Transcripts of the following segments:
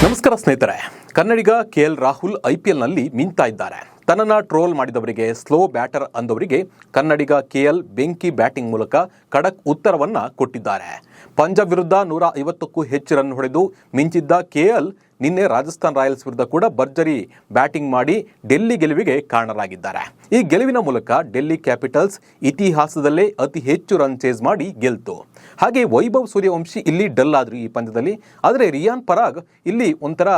ನಮಸ್ಕಾರ ಸ್ನೇಹಿತರೆ, ಕನ್ನಡಿಗ ಕೆಎಲ್ ರಾಹುಲ್ ಐಪಿಎಲ್ನಲ್ಲಿ ಮಿಂತಾ ಇದ್ದಾರೆ. ತನ್ನನ್ನು ಟ್ರೋಲ್ ಮಾಡಿದವರಿಗೆ, ಸ್ಲೋ ಬ್ಯಾಟರ್ ಅಂದವರಿಗೆ ಕನ್ನಡಿಗ ಕೆಎಲ್ ಬೆಂಕಿ ಬ್ಯಾಟಿಂಗ್ ಮೂಲಕ ಖಡಕ್ ಉತ್ತರವನ್ನ ಕೊಟ್ಟಿದ್ದಾರೆ. ಪಂಜಾಬ್ ವಿರುದ್ಧ 150ಕ್ಕೂ ಹೆಚ್ಚು ರನ್ ಹೊಡೆದು ಮಿಂಚಿದ್ದ ಕೆಎಲ್ ನಿನ್ನೆ ರಾಜಸ್ಥಾನ್ ರಾಯಲ್ಸ್ ವಿರುದ್ಧ ಕೂಡ ಭರ್ಜರಿ ಬ್ಯಾಟಿಂಗ್ ಮಾಡಿ ಡೆಲ್ಲಿ ಗೆಲುವಿಗೆ ಕಾರಣರಾಗಿದ್ದಾರೆ. ಈ ಗೆಲುವಿನ ಮೂಲಕ ಡೆಲ್ಲಿ ಕ್ಯಾಪಿಟಲ್ಸ್ ಇತಿಹಾಸದಲ್ಲೇ ಅತಿ ಹೆಚ್ಚು ರನ್ ಚೇಸ್ ಮಾಡಿ ಗೆಲ್ತು. ಹಾಗೆ ವೈಭವ್ ಸೂರ್ಯವಂಶಿ ಇಲ್ಲಿ ಡಲ್ ಆದ್ರು ಈ ಪಂದ್ಯದಲ್ಲಿ. ಆದರೆ ರಿಯಾನ್ ಪರಾಗ್ ಇಲ್ಲಿ ಒಂಥರ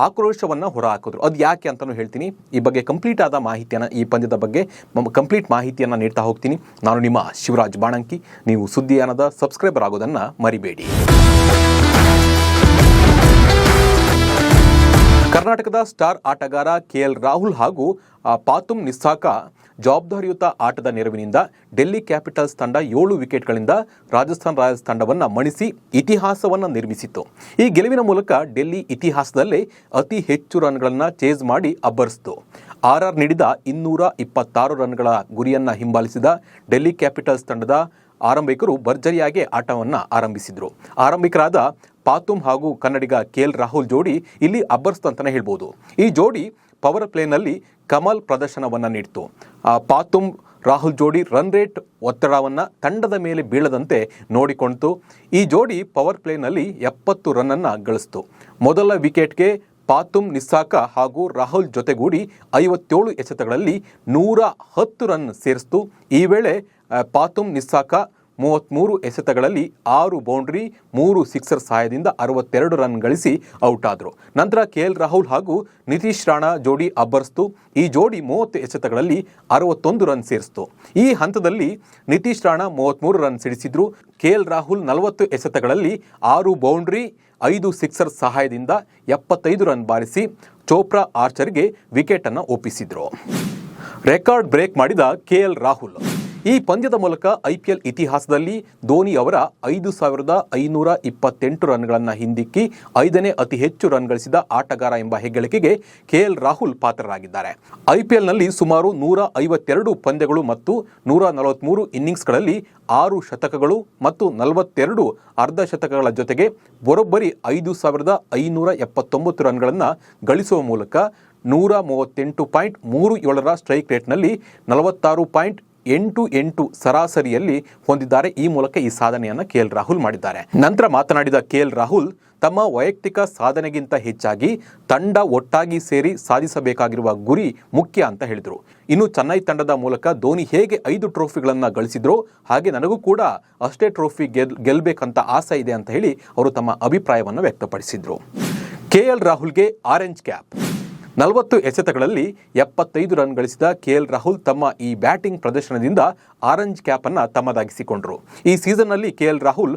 ಆಕ್ರೋಶವನ್ನ ಹೊರಹಾಕಿದ್ರು. ಅದು ಯಾಕೆ ಅಂತಾನು ಹೇಳ್ತೀನಿ. ಈ ಬಗ್ಗೆ ಕಂಪ್ಲೀಟ್ ಆದ ಮಾಹಿತಿಯನ್ನು, ಈ ಪಂದ್ಯದ ಬಗ್ಗೆ ಕಂಪ್ಲೀಟ್ ಮಾಹಿತಿಯನ್ನು ನೀಡ್ತಾ ಹೋಗ್ತೀನಿ. ನಾನು ನಿಮ್ಮ ಶಿವರಾಜ್ ಬಾಣಂಕಿ. ನೀವು ಸುದ್ದಿಯಾನದ ಸಬ್ಸ್ಕ್ರೈಬರ್ ಆಗೋದನ್ನು ಮರಿಬೇಡಿ. ಕರ್ನಾಟಕದ ಸ್ಟಾರ್ ಆಟಗಾರ ಕೆಎಲ್ ರಾಹುಲ್ ಹಾಗೂ ಪಾತುಮ್ ನಿಸ್ಸಾಕ ಜವಾಬ್ದಾರಿಯುತ ಆಟದ ನೆರವಿನಿಂದ ಡೆಲ್ಲಿ ಕ್ಯಾಪಿಟಲ್ಸ್ ತಂಡ 7 ವಿಕೆಟ್ಗಳಿಂದ ರಾಜಸ್ಥಾನ್ ರಾಯಲ್ಸ್ ತಂಡವನ್ನು ಮಣಿಸಿ ಇತಿಹಾಸವನ್ನು ನಿರ್ಮಿಸಿತ್ತು. ಈ ಗೆಲುವಿನ ಮೂಲಕ ಡೆಲ್ಲಿ ಇತಿಹಾಸದಲ್ಲೇ ಅತಿ ಹೆಚ್ಚು ರನ್ಗಳನ್ನು ಚೇಸ್ ಮಾಡಿ ಅಬ್ಬರಿಸಿತು. ಆರ್ಆರ್ ನೀಡಿದ 226 ರನ್ಗಳ ಗುರಿಯನ್ನು ಹಿಂಬಾಲಿಸಿದ ಡೆಲ್ಲಿ ಕ್ಯಾಪಿಟಲ್ಸ್ ತಂಡದ ಆರಂಭಿಕರು ಭರ್ಜರಿಯಾಗಿ ಆಟವನ್ನು ಆರಂಭಿಸಿದರು. ಆರಂಭಿಕರಾದ ಪಾತುಮ್ ಹಾಗೂ ಕನ್ನಡಿಗ ಕೆಎಲ್ ರಾಹುಲ್ ಜೋಡಿ ಇಲ್ಲಿ ಅಬ್ಬರಿಸಿತು ಅಂತಲೇ ಹೇಳ್ಬೋದು. ಈ ಜೋಡಿ ಪವರ್ ಪ್ಲೇನಲ್ಲಿ ಕಮಲ್ ಪ್ರದರ್ಶನವನ್ನು ನೀಡಿತು. ಪಾತುಮ್ ರಾಹುಲ್ ಜೋಡಿ ರನ್ ರೇಟ್ ಒತ್ತಡವನ್ನು ತಂಡದ ಮೇಲೆ ಬೀಳದಂತೆ ನೋಡಿಕೊಂಡಿತು. ಈ ಜೋಡಿ ಪವರ್ ಪ್ಲೇನಲ್ಲಿ 70 ರನ್ನನ್ನು ಗಳಿಸಿತು. ಮೊದಲ ವಿಕೆಟ್ಗೆ ಪಾತುಮ್ ನಿಸ್ಸಾಕ ಹಾಗೂ ರಾಹುಲ್ ಜೊತೆಗೂಡಿ 57 ಎಸೆತಗಳಲ್ಲಿ 110 ರನ್ ಸೇರಿಸಿತು. ಈ ವೇಳೆ ಪಾತುಮ್ ನಿಸ್ಸಾಕ 33 ಎಸೆತಗಳಲ್ಲಿ 6 ಬೌಂಡ್ರಿ 3 ಸಿಕ್ಸರ್ ಸಹಾಯದಿಂದ 62 ರನ್ ಗಳಿಸಿ ಔಟ್ ಆದರು. ನಂತರ ಕೆಎಲ್ ರಾಹುಲ್ ಹಾಗೂ ನಿತೀಶ್ ರಾಣಾ ಜೋಡಿ ಅಬ್ಬರಿಸಿತು. ಈ ಜೋಡಿ 30 ಎಸೆತಗಳಲ್ಲಿ 61 ರನ್ ಸೇರಿಸಿತು. ಈ ಹಂತದಲ್ಲಿ ನಿತೀಶ್ ರಾಣಾ 33 ರನ್ ಸಿಡಿಸಿದ್ರು. ಕೆಎಲ್ ರಾಹುಲ್ 40 ಎಸೆತಗಳಲ್ಲಿ 6 ಬೌಂಡ್ರಿ 5 ಸಿಕ್ಸರ್ ಸಹಾಯದಿಂದ 75 ರನ್ ಬಾರಿಸಿ ಚೋಪ್ರಾ ಆರ್ಚರ್ಗೆ ವಿಕೆಟ್ ಅನ್ನು ಒಪ್ಪಿಸಿದ್ರು. ರೆಕಾರ್ಡ್ ಬ್ರೇಕ್ ಮಾಡಿದ ಕೆಎಲ್ ರಾಹುಲ್ ಈ ಪಂದ್ಯದ ಮೂಲಕ ಐಪಿಎಲ್ ಇತಿಹಾಸದಲ್ಲಿ ಧೋನಿ ಅವರ 5528 ರನ್ಗಳನ್ನು ಹಿಂದಿಕ್ಕಿ 5ನೇ ಅತಿ ಹೆಚ್ಚು ರನ್ ಗಳಿಸಿದ ಆಟಗಾರ ಎಂಬ ಹೆಗ್ಗಳಿಕೆಗೆ ಕೆಎಲ್ ರಾಹುಲ್ ಪಾತ್ರರಾಗಿದ್ದಾರೆ. ಐಪಿಎಲ್ನಲ್ಲಿ ಸುಮಾರು 152 ಪಂದ್ಯಗಳು ಮತ್ತು 143 ಇನ್ನಿಂಗ್ಸ್ಗಳಲ್ಲಿ 6 ಶತಕಗಳು ಮತ್ತು 42 ಅರ್ಧ ಶತಕಗಳ ಜೊತೆಗೆ ಬರೋಬ್ಬರಿ 5579 ರನ್ಗಳನ್ನು ಗಳಿಸುವ ಮೂಲಕ 138.37ರ ಸ್ಟ್ರೈಕ್ ರೇಟ್ನಲ್ಲಿ 46.88 ಸರಾಸರಿಯಲ್ಲಿ ಹೊಂದಿದ್ದಾರೆ. ಈ ಮೂಲಕ ಈ ಸಾಧನೆಯನ್ನು ಕೆಎಲ್ ರಾಹುಲ್ ಮಾಡಿದ್ದಾರೆ. ನಂತರ ಮಾತನಾಡಿದ ಕೆಎಲ್ ರಾಹುಲ್ ತಮ್ಮ ವೈಯಕ್ತಿಕ ಸಾಧನೆಗಿಂತ ಹೆಚ್ಚಾಗಿ ತಂಡ ಒಟ್ಟಾಗಿ ಸೇರಿ ಸಾಧಿಸಬೇಕಾಗಿರುವ ಗುರಿ ಮುಖ್ಯ ಅಂತ ಹೇಳಿದರು. ಇನ್ನು ಚೆನ್ನೈ ತಂಡದ ಮೂಲಕ ಧೋನಿ ಹೇಗೆ 5 ಟ್ರೋಫಿಗಳನ್ನು ಗಳಿಸಿದ್ರೋ ಹಾಗೆ ನನಗೂ ಕೂಡ ಅಷ್ಟೇ ಟ್ರೋಫಿ ಗೆಲ್ಲಬೇಕಂತ ಆಸೆ ಇದೆ ಅಂತ ಹೇಳಿ ಅವರು ತಮ್ಮ ಅಭಿಪ್ರಾಯವನ್ನು ವ್ಯಕ್ತಪಡಿಸಿದರು. ಕೆಎಲ್ ರಾಹುಲ್ಗೆ ಆರೆಂಜ್ ಕ್ಯಾಪ್. 40 ಎಸೆತಗಳಲ್ಲಿ 75 ರನ್ ಗಳಿಸಿದ ಕೆಎಲ್ ರಾಹುಲ್ ತಮ್ಮ ಈ ಬ್ಯಾಟಿಂಗ್ ಪ್ರದರ್ಶನದಿಂದ ಆರೆಂಜ್ ಕ್ಯಾಪ್ ಅನ್ನು ತಮ್ಮದಾಗಿಸಿಕೊಂಡರು. ಈ ಸೀಸನ್ನಲ್ಲಿ ಕೆಎಲ್ ರಾಹುಲ್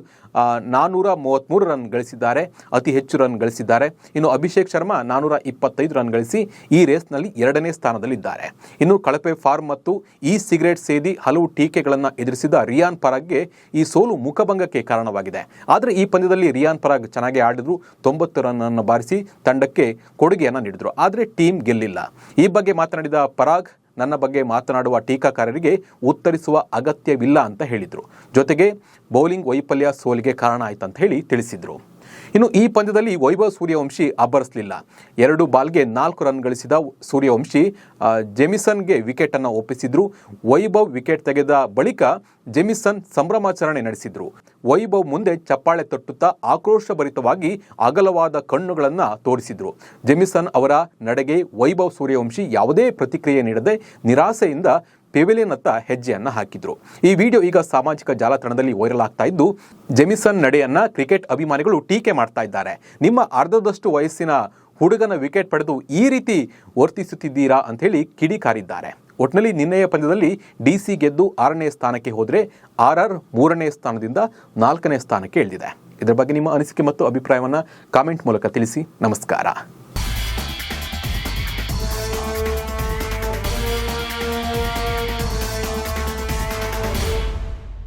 433 ರನ್ ಗಳಿಸಿದ್ದಾರೆ, ಅತಿ ಹೆಚ್ಚು ರನ್ ಗಳಿಸಿದ್ದಾರೆ. ಇನ್ನು ಅಭಿಷೇಕ್ ಶರ್ಮಾ 425 ರನ್ ಗಳಿಸಿ ಈ ರೇಸ್ನಲ್ಲಿ 2ನೇ ಸ್ಥಾನದಲ್ಲಿದ್ದಾರೆ. ಇನ್ನು ಕಳಪೆ ಫಾರ್ಮ್ ಮತ್ತು ಈ ಸಿಗರೇಟ್ ಸೇದಿ ಹಲವು ಟೀಕೆಗಳನ್ನು ಎದುರಿಸಿದ ರಿಯಾನ್ ಪರಾಗ್ಗೆ ಈ ಸೋಲು ಮುಖಭಂಗಕ್ಕೆ ಕಾರಣವಾಗಿದೆ. ಆದರೆ ಈ ಪಂದ್ಯದಲ್ಲಿ ರಿಯಾನ್ ಪರಾಗ್ ಚೆನ್ನಾಗಿ ಆಡಿದ್ರು, 90 ರನ್ ಅನ್ನು ಬಾರಿಸಿ ತಂಡಕ್ಕೆ ಕೊಡುಗೆಯನ್ನು ನೀಡಿದರು. ಆದರೆ ಟೀಮ್ ಗೆಲ್ಲಿಲ್ಲ. ಈ ಬಗ್ಗೆ ಮಾತನಾಡಿದ ಪರಾಗ್, ನನ್ನ ಬಗ್ಗೆ ಮಾತನಾಡುವ ಟೀಕಾಕಾರರಿಗೆ ಉತ್ತರಿಸುವ ಅಗತ್ಯವಿಲ್ಲ ಅಂತ ಹೇಳಿದರು. ಜೊತೆಗೆ ಬೌಲಿಂಗ್ ವೈಫಲ್ಯ ಸೋಲಿಗೆ ಕಾರಣ ಆಯ್ತಂತ ಹೇಳಿ ತಿಳಿಸಿದರು. ಇನ್ನು ಈ ಪಂದ್ಯದಲ್ಲಿ ವೈಭವ್ ಸೂರ್ಯವಂಶಿ ಅಬ್ಬರಿಸಲಿಲ್ಲ. 2 ಬಾಲ್ಗೆ 4 ರನ್ ಗಳಿಸಿದ ಸೂರ್ಯವಂಶಿ ಜೆಮಿಸನ್ಗೆ ವಿಕೆಟ್ ಅನ್ನು ಒಪ್ಪಿಸಿದ್ರು. ವೈಭವ್ ವಿಕೆಟ್ ತೆಗೆದ ಬಳಿಕ ಜೆಮಿಸನ್ ಸಂಭ್ರಮಾಚರಣೆ ನಡೆಸಿದ್ರು. ವೈಭವ್ ಮುಂದೆ ಚಪ್ಪಾಳೆ ತಟ್ಟುತ್ತಾ ಆಕ್ರೋಶಭರಿತವಾಗಿ ಅಗಲವಾದ ಕಣ್ಣುಗಳನ್ನು ತೋರಿಸಿದ್ರು. ಜೆಮಿಸನ್ ಅವರ ನಡೆಗೆ ವೈಭವ್ ಸೂರ್ಯವಂಶಿ ಯಾವುದೇ ಪ್ರತಿಕ್ರಿಯೆ ನೀಡದೆ ನಿರಾಸೆಯಿಂದ ಪೆವಿಲಿಯನ್ ಅತ್ತ ಹೆಜ್ಜೆಯನ್ನು ಹಾಕಿದ್ರು. ಈ ವಿಡಿಯೋ ಈಗ ಸಾಮಾಜಿಕ ಜಾಲತಾಣದಲ್ಲಿ ವೈರಲ್ ಆಗ್ತಾ ಇದ್ದು, ಜೆಮಿಸನ್ ನಡೆಯನ್ನ ಕ್ರಿಕೆಟ್ ಅಭಿಮಾನಿಗಳು ಟೀಕೆ ಮಾಡ್ತಾ ಇದ್ದಾರೆ. ನಿಮ್ಮ ಅರ್ಧದಷ್ಟು ವಯಸ್ಸಿನ ಹುಡುಗನ ವಿಕೆಟ್ ಪಡೆದು ಈ ರೀತಿ ವರ್ತಿಸುತ್ತಿದ್ದೀರಾ ಅಂತ ಹೇಳಿ ಕಿಡಿಕಾರಿದ್ದಾರೆ. ಒಟ್ಟಿನಲ್ಲಿ ನಿನ್ನೆಯ ಪಂದ್ಯದಲ್ಲಿ ಡಿಸಿ ಗೆದ್ದು 6ನೇ ಸ್ಥಾನಕ್ಕೆ ಹೋದರೆ ಆರ್ಆರ್ 3ನೇ ಸ್ಥಾನದಿಂದ 4ನೇ ಸ್ಥಾನಕ್ಕೆ ಇಳಿದಿದೆ. ಇದರ ಬಗ್ಗೆ ನಿಮ್ಮ ಅನಿಸಿಕೆ ಮತ್ತು ಅಭಿಪ್ರಾಯವನ್ನು ಕಾಮೆಂಟ್ ಮೂಲಕ ತಿಳಿಸಿ. ನಮಸ್ಕಾರ.